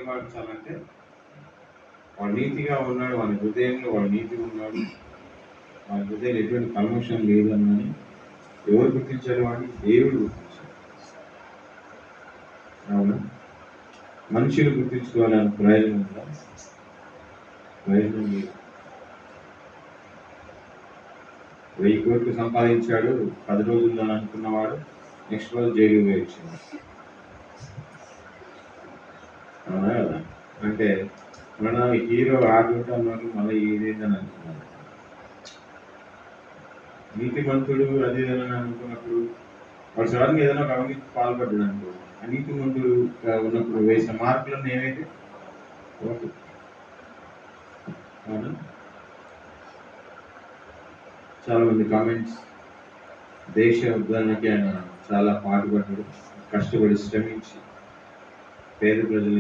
మార్చాలంటే వాడు నీతిగా ఉన్నాడు, వాడి హృదయంలో వాడు నీతిగా ఉన్నాడు, వాడి హృదయంలో ఎటువంటి కల్మషం లేదన్నని ఎవరు గుర్తించారు? వాడిని దేవుడు గుర్తించాడు. అవునా? మనుషులు గుర్తించుకోవాలని ప్రయోజనం ఉందా? ప్రయోజనం లేదు. 1000 కోట్లు సంపాదించాడు 10 రోజుల్లో అనుకున్నవాడు నెక్స్ట్ రోజు జైలు వేయించాడు. అవునా కదా? అంటే మన హీరో ఆడుకుంటా అన్నారు, మళ్ళీ ఏదేందని అనుకున్నాడు. నీతిమంతుడు అదేదని అనుకున్నప్పుడు వాడు సడన్గా ఏదైనా ఒక అవినీతి పాల్పడ్డాడు అనుకో, అనీతిమంతుడు ఉన్నప్పుడు వేసిన మార్కులను ఏమైతే ఓకే. అవునా? చాలా మంది కామెంట్స్, దేశ ఉద్ధరణకి ఆయన చాలా పాటుపడ్డాడు, కష్టపడి శ్రమించి పేద ప్రజలు